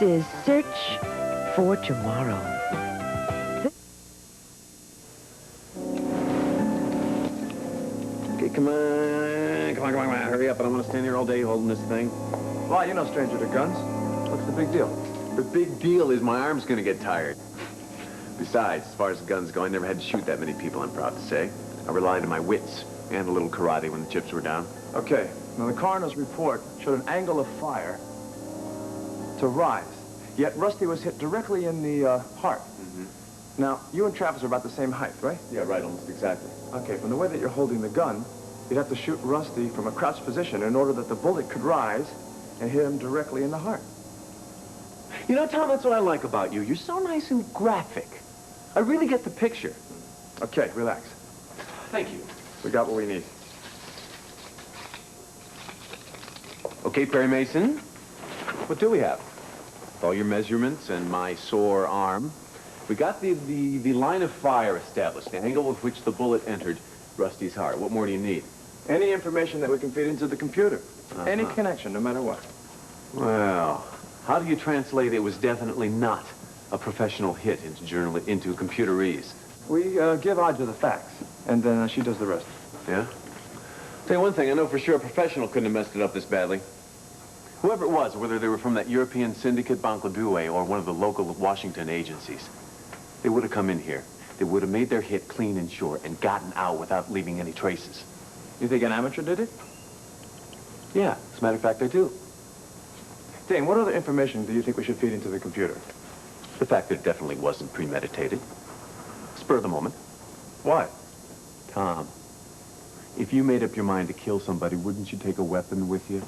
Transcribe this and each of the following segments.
is Search for Tomorrow. Okay, come on. Hurry up. I don't want to stand here all day holding this thing. Why, you're no stranger to guns. What's the big deal? The big deal is my arm's going to get tired. Besides, as far as the guns go, I never had to shoot that many people, I'm proud to say. I relied on my wits and a little karate when the chips were down. Okay, now the coroner's report showed an angle of fire to rise, yet Rusty was hit directly in the heart. Mm-hmm. Now, you and Travis are about the same height, right? Yeah, right, almost exactly. Okay, from the way that you're holding the gun, you'd have to shoot Rusty from a crouched position in order that the bullet could rise and hit him directly in the heart. You know, Tom, that's what I like about you. You're so nice and graphic. I really get the picture. Okay, relax. Thank you. We got what we need. Okay, Perry Mason, what do we have? With all your measurements and my sore arm, we got the line of fire established, the angle with which the bullet entered Rusty's heart. What more do you need? Any information that we can feed into the computer. Any connection, no matter what. Well, how do you translate it was definitely not a professional hit into computerese? We give Aja the facts, and then she does the rest. Yeah? Tell you one thing, I know for sure a professional couldn't have messed it up this badly. Whoever it was, whether they were from that European syndicate, Banque Due, or one of the local Washington agencies, they would have come in here. They would have made their hit clean and sure and gotten out without leaving any traces. You think an amateur did it? Yeah, as a matter of fact, I do. Dane, what other information do you think we should feed into the computer? The fact that it definitely wasn't premeditated. Spur of the moment. Why? Tom, if you made up your mind to kill somebody, wouldn't you take a weapon with you?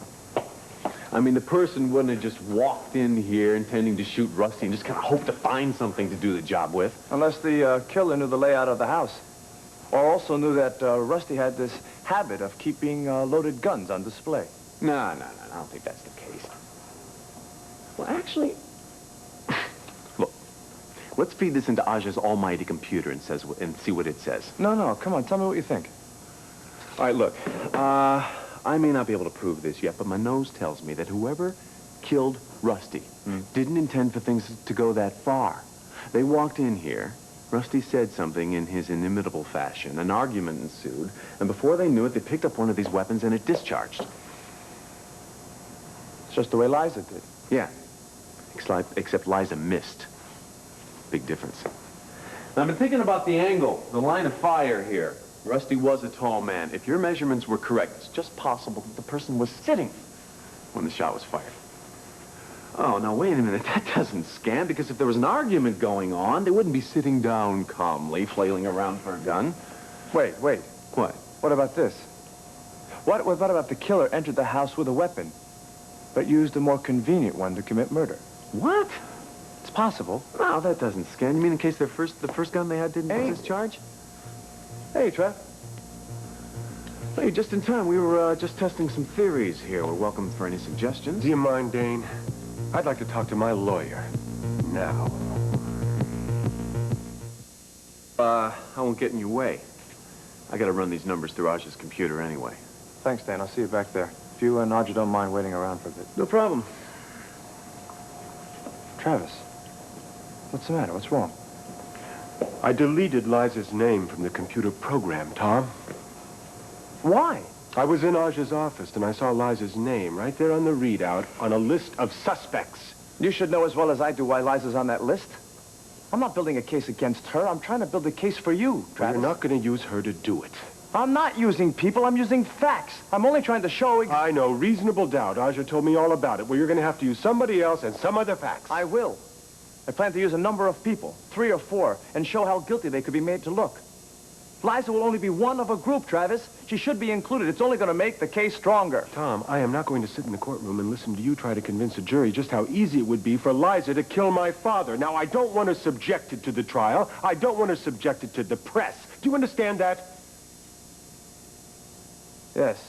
I mean, the person wouldn't have just walked in here intending to shoot Rusty and just kind of hope to find something to do the job with. Unless the killer knew the layout of the house. Or also knew that Rusty had this habit of keeping loaded guns on display. No, I don't think that's the case. Well, actually, look, let's feed this into Aja's almighty computer and see what it says. No, come on, tell me what you think. All right, look, I may not be able to prove this yet, but my nose tells me that whoever killed Rusty didn't intend for things to go that far. They walked in here, Rusty said something in his inimitable fashion, an argument ensued, and before they knew it, they picked up one of these weapons and it discharged. It's just the way Liza did. Yeah, except Liza missed. Big difference. Now, I've been thinking about the angle, the line of fire here. Rusty was a tall man. If your measurements were correct, it's just possible that the person was sitting when the shot was fired. Oh, now, wait a minute. That doesn't scan, because if there was an argument going on, they wouldn't be sitting down calmly, flailing around for a gun. Wait. What? What about this? What about the killer entered the house with a weapon, but used a more convenient one to commit murder? What? It's possible. No, that doesn't scan. You mean in case the first gun they had didn't discharge? Hey, Trev. Hey, just in time. We were just testing some theories here. We're welcome for any suggestions. Do you mind, Dane? I'd like to talk to my lawyer. Now. I won't get in your way. I gotta run these numbers through Aja's computer anyway. Thanks, Dan. I'll see you back there. If you and Aja don't mind waiting around for a bit. No problem. Travis, what's the matter? What's wrong? I deleted Liza's name from the computer program, Tom. Why? I was in Aja's office, and I saw Liza's name right there on the readout on a list of suspects. You should know as well as I do why Liza's on that list. I'm not building a case against her. I'm trying to build a case for you, But Travis. you're not going to use her to do it. I'm not using people. I'm using facts. I'm only trying to show... I know. Reasonable doubt. Aja told me all about it. Well, you're going to have to use somebody else and some other facts. I will. I plan to use a number of people, 3 or 4, and show how guilty they could be made to look. Liza will only be one of a group, Travis. She should be included. It's only going to make the case stronger. Tom, I am not going to sit in the courtroom and listen to you try to convince a jury just how easy it would be for Liza to kill my father. Now, I don't want to subject it to the trial. I don't want to subject it to the press. Do you understand that? Yes,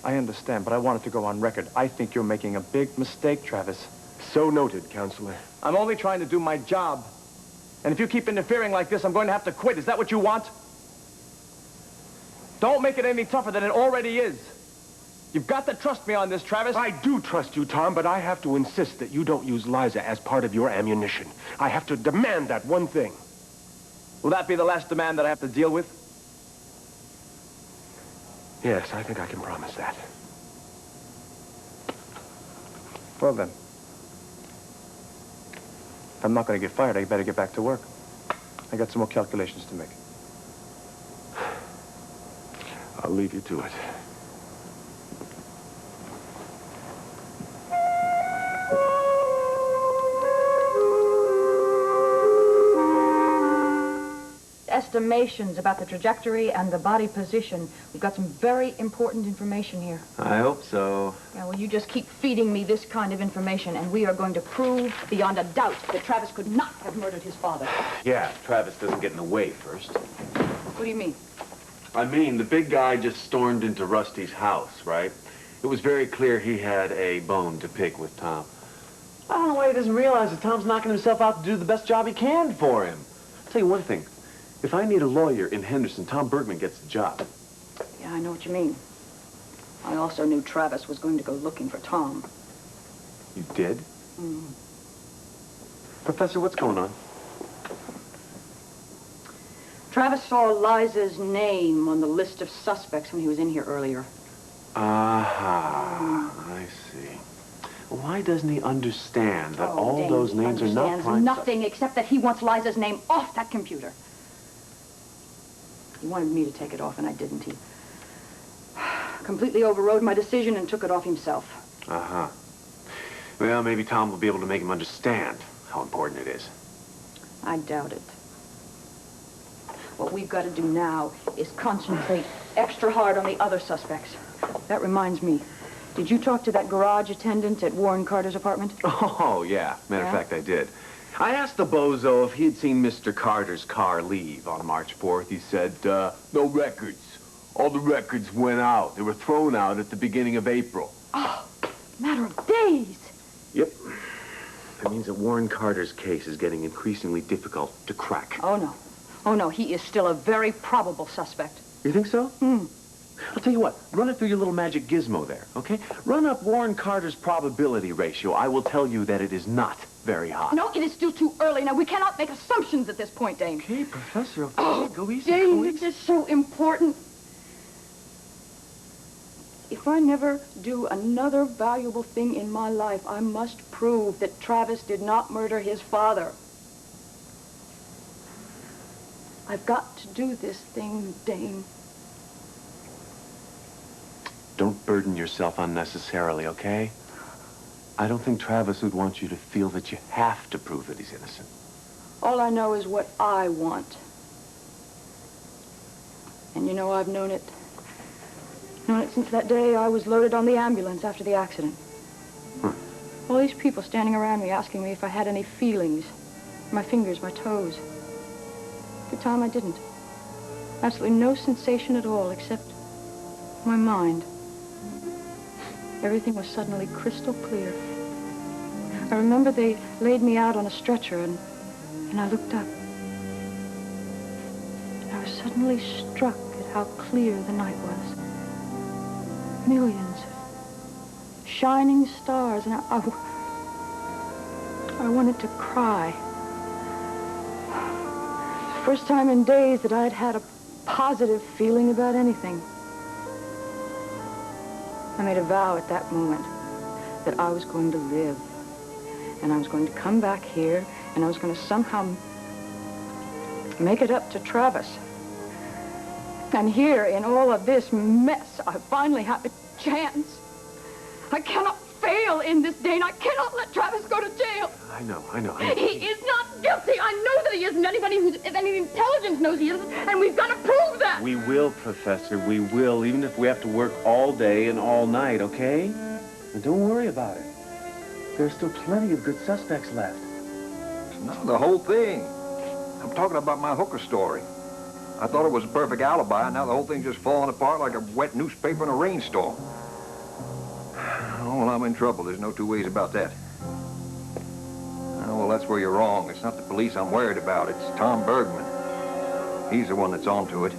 I understand, but I want it to go on record. I think you're making a big mistake, Travis. So noted, Counselor. I'm only trying to do my job. And if you keep interfering like this, I'm going to have to quit. Is that what you want? Don't make it any tougher than it already is. You've got to trust me on this, Travis. I do trust you, Tom, but I have to insist that you don't use Liza as part of your ammunition. I have to demand that one thing. Will that be the last demand that I have to deal with? Yes, I think I can promise that. Well, then. If I'm not going to get fired, I better get back to work. I got some more calculations to make. I'll leave you to it. Estimations about the trajectory and the body position. We've got some very important information here. I hope so. Yeah, well, you just keep feeding me this kind of information, and we are going to prove beyond a doubt that Travis could not have murdered his father. Yeah, if Travis doesn't get in the way first. What do you mean? I mean, the big guy just stormed into Rusty's house, right? It was very clear he had a bone to pick with Tom. I don't know why he doesn't realize that Tom's knocking himself out to do the best job he can for him. I'll tell you one thing. If I need a lawyer in Henderson, Tom Bergman gets the job. Yeah, I know what you mean. I also knew Travis was going to go looking for Tom. You did? Mm. Professor, what's going on? Travis saw Liza's name on the list of suspects when he was in here earlier. I see. Why doesn't he understand that all Dane, those he names are not understands prime nothing except that he wants Liza's name off that computer. He wanted me to take it off, and I didn't. He completely overrode my decision and took it off himself. Uh-huh. Well, maybe Tom will be able to make him understand how important it is. I doubt it. What we've got to do now is concentrate extra hard on the other suspects. That reminds me. Did you talk to that garage attendant at Warren Carter's apartment? Oh, yeah. Matter of fact, I did. I asked the bozo if he had seen Mr. Carter's car leave on March 4th. He said, no records. All the records went out. They were thrown out at the beginning of April. Oh, matter of days. Yep. That means that Warren Carter's case is getting increasingly difficult to crack. Oh, no. Oh, no, he is still a very probable suspect. You think so? Hmm. I'll tell you what. Run it through your little magic gizmo there, okay? Run up Warren Carter's probability ratio. I will tell you that it is not very high. No, it is still too early. Now, we cannot make assumptions at this point, Dane. Okay, Professor, okay. Oh, Go easy, Dane, go this easy. is so important. If I never do another valuable thing in my life, I must prove that Travis did not murder his father. I've got to do this thing, Dane. Don't burden yourself unnecessarily, okay? I don't think Travis would want you to feel that you have to prove that he's innocent. All I know is what I want. And you know, I've known it since that day I was loaded on the ambulance after the accident. All these people standing around me asking me if I had any feelings. My fingers, my toes. At the time, I didn't. Absolutely no sensation at all, except my mind. Everything was suddenly crystal clear. I remember they laid me out on a stretcher, and I looked up. And I was suddenly struck at how clear the night was. Millions of shining stars, and I wanted to cry. The first time in days that I'd had a positive feeling about anything. I made a vow at that moment that I was going to live, and I was going to come back here, and I was going to somehow make it up to Travis. And here, in all of this mess, I finally have a chance. I cannot fail in this, Dane. I cannot let Travis go to jail. I know. He is not guilty. I know that he isn't. Anybody who's any intelligence knows he isn't, and we've got to prove that. We will, Professor. We will, even if we have to work all day and all night, okay? And don't worry about it. There's still plenty of good suspects left. No, the whole thing. I'm talking about my hooker story. I thought it was a perfect alibi, and now the whole thing's just falling apart like a wet newspaper in a rainstorm. Oh, well, I'm in trouble. There's no two ways about that. Oh, well, that's where you're wrong. It's not the police I'm worried about. It's Tom Bergman. He's the one that's onto it.